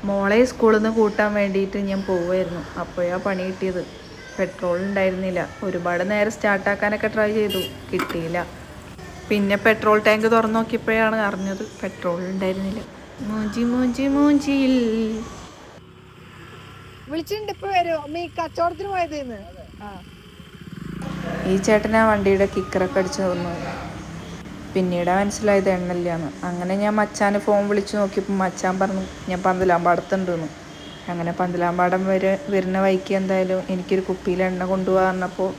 മോളെ സ്കൂളിൽ നിന്ന് കൂട്ടാൻ വേണ്ടിയിട്ട് ഞാൻ പോവുമായിരുന്നു. അപ്പോഴാണ് പണി കിട്ടിയത്. പെട്രോൾ ഉണ്ടായിരുന്നില്ല. ഒരുപാട് നേരം സ്റ്റാർട്ടാക്കാനൊക്കെ ട്രൈ ചെയ്തു, കിട്ടിയില്ല. പിന്നെ പെട്രോൾ ടാങ്ക് തുറന്നു നോക്കിയപ്പോഴാണ് അറിഞ്ഞത് പെട്രോൾ ഉണ്ടായിരുന്നില്ല. മൂഞ്ചി മൂഞ്ചി മൂഞ്ചിയിൽ വിളിച്ചിട്ടുണ്ട്. ഇപ്പൊ വരും. അമ്മ ഈ കച്ചവടത്തിന് പോയതേന്ന്. ഈ ചേട്ടനാ വണ്ടിയുടെ കിക്കറൊക്കെ അടിച്ചു തന്നു. പിന്നീട് മനസ്സിലായത് എണ്ണയില്ലാന്ന്. അങ്ങനെ ഞാൻ മച്ചാന് ഫോൺ വിളിച്ച് നോക്കിയപ്പോൾ മച്ചാൻ പറഞ്ഞു ഞാൻ പന്തലാമ്പാടത്തുണ്ടെന്ന്. അങ്ങനെ പന്തലാമ്പാടം വരുന്ന വഴിക്ക് എന്തായാലും എനിക്കൊരു കുപ്പിയിൽ എണ്ണ കൊണ്ടുപോകാൻ പറഞ്ഞപ്പോൾ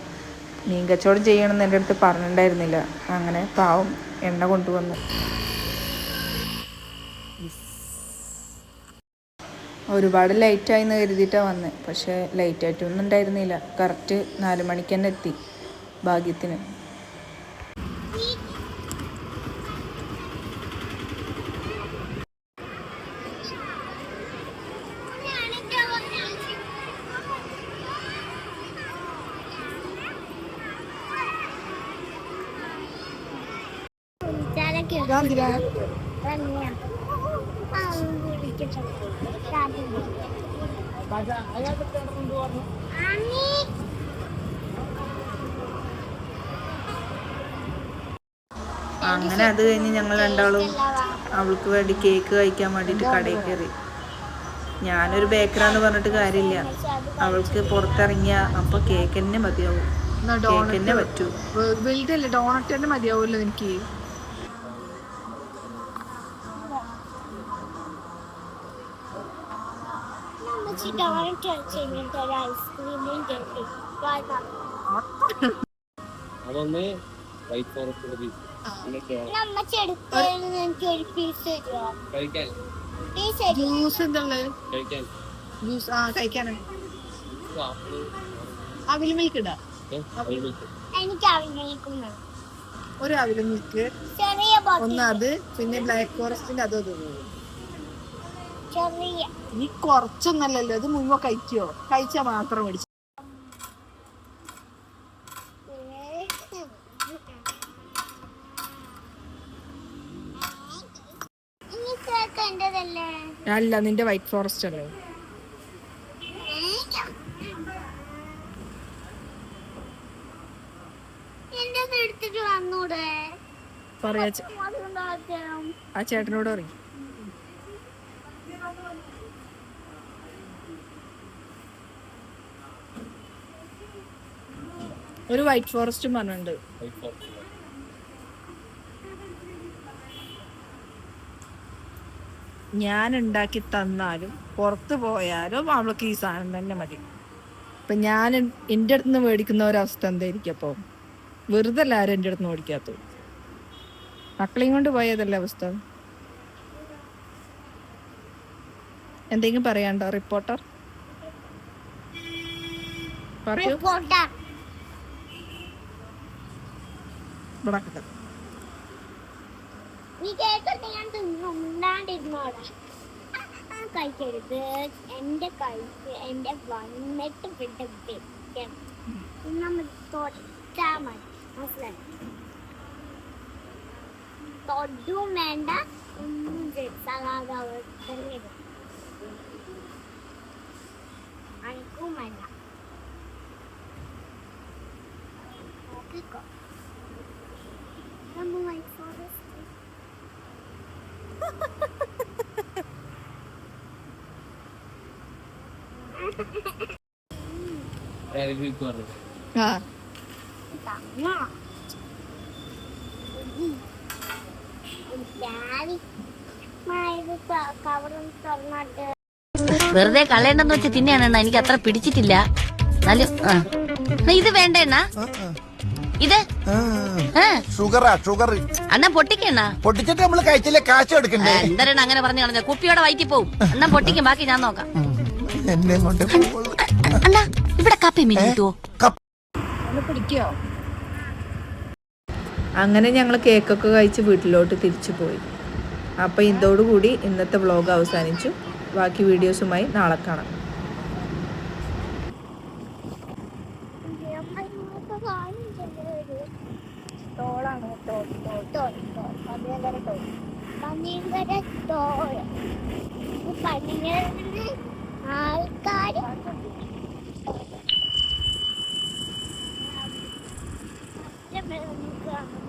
മീൻ കച്ചവടം ചെയ്യണമെന്ന് എൻ്റെ അടുത്ത് പറഞ്ഞിട്ടുണ്ടായിരുന്നില്ല. അങ്ങനെ പാവം എണ്ണ കൊണ്ടുവന്നു. ഒരുപാട് ലൈറ്റായി എന്ന് കരുതിയിട്ടാണ് വന്നത്. പക്ഷേ ലൈറ്റായിട്ടൊന്നും ഉണ്ടായിരുന്നില്ല. കറക്റ്റ് 4 മണിക്ക് തന്നെ എത്തി, ഭാഗ്യത്തിന്. അങ്ങനെ അത് കഴിഞ്ഞ് ഞങ്ങൾ രണ്ടാളും അവൾക്ക് വേണ്ടി കേക്ക് കഴിക്കാൻ വേണ്ടിയിട്ട് കടയിൽ കയറി. ഞാനൊരു ബേക്കറാന്ന് പറഞ്ഞിട്ട് കാര്യമില്ല, അവൾക്ക് പുറത്തിറങ്ങിയ അപ്പോൾ കേക്ക് തന്നെ മതിയാവും, കേക്ക് തന്നെ പറ്റൂ. വലുതല്ലേ, ഡോണറ്റ് തന്നെ മതിയാവുമല്ലോ എനിക്ക്. ജ്യൂസ് എന്താണ്? ജ്യൂസ് കഴിക്കാനോ? അവിൽ മിൽക്ക് ഇടാ. ഒരു അവിൽ മിൽക്ക്, ഒന്ന് അത്, പിന്നെ ബ്ലാക്ക് ഫോറസ്റ്റിന്റെ അതും. നീ കൊറച്ചൊന്നല്ലല്ലോ, ഇത് മുഴുവൻ കഴിക്കോ? കഴിച്ചാ മാത്രം മേടിച്ചു. അല്ല, നിന്റെ വൈറ്റ് ഫോറസ്റ്റ് അല്ലേ? ആ ചേട്ടനോട് പറയും. ഒരു വൈറ്റ് ഫോറസ്റ്റും പറഞ്ഞിട്ടുണ്ട്. ഞാൻ ഉണ്ടാക്കി തന്നാലും പുറത്ത് പോയാലും അവൾക്ക് ഈ സാധനം തന്നെ മതി. അപ്പം ഞാൻ എൻ്റെ അടുത്ത് നിന്ന് മേടിക്കുന്ന ഒരവസ്ഥ എന്തായിരിക്കും? അപ്പോൾ വെറുതെ അല്ല ആരും എൻ്റെ അടുത്ത് നിന്ന് മേടിക്കാത്തത്. മക്കളെയും കൊണ്ട് പോയതല്ല അവസ്ഥ. എന്തെങ്കിലും പറയാണ്ടോ റിപ്പോർട്ടർ? പറയൂ. കഴിക്കരുത്. എന്റെ കഴിച്ച് എന്റെ വന്നിട്ട് വിട്ട് നമ്മൾ തൊട്ടാ മതി, മനസ്സിലായി? തൊട്ടും വേണ്ട, ഒന്നും സലാതെ അനക്കും വേണ്ട. നോക്കിക്കോ. നമ്മൾ വൈറ്റ് ഫോറസ്റ്റ് വെറുതെ കളയണ്ടെന്ന് വെച്ച് തിന്നെയാണ് എനിക്ക് അത്ര പിടിച്ചിട്ടില്ല. ഇത് വേണ്ടെണ്ണ, ഇത് ഷുഗറാ, ഷുഗർ. അണ്ണാ പൊട്ടിക്കണ്ണ. പൊട്ടിച്ചിട്ട് നമ്മള് കഴിച്ചില്ലേ കാശ് എടുക്കണ്ടേ? എന്തരണ്ണ അങ്ങനെ പറഞ്ഞു കളഞ്ഞ? കുപ്പിയോടെ വയറ്റി പോവും. എന്നാ പൊട്ടിക്കും, ബാക്കി ഞാൻ നോക്കാം. എന്നെ കൊണ്ട് അണ്ണാ ഇവിടെ കാപ്പി മീൻ കിട്ടുവോ? പിടിക്കോ? അങ്ങനെ ഞങ്ങൾ കേക്കൊക്കെ കഴിച്ച് വീട്ടിലോട്ട് തിരിച്ചു പോയി. അപ്പോൾ ഇതോടുകൂടി ഇന്നത്തെ വ്ളോഗ് അവസാനിച്ചു. ബാക്കി വീഡിയോസുമായി നാളെ കാണാം. പനീർ ആൾക്കാര് നമുക്ക്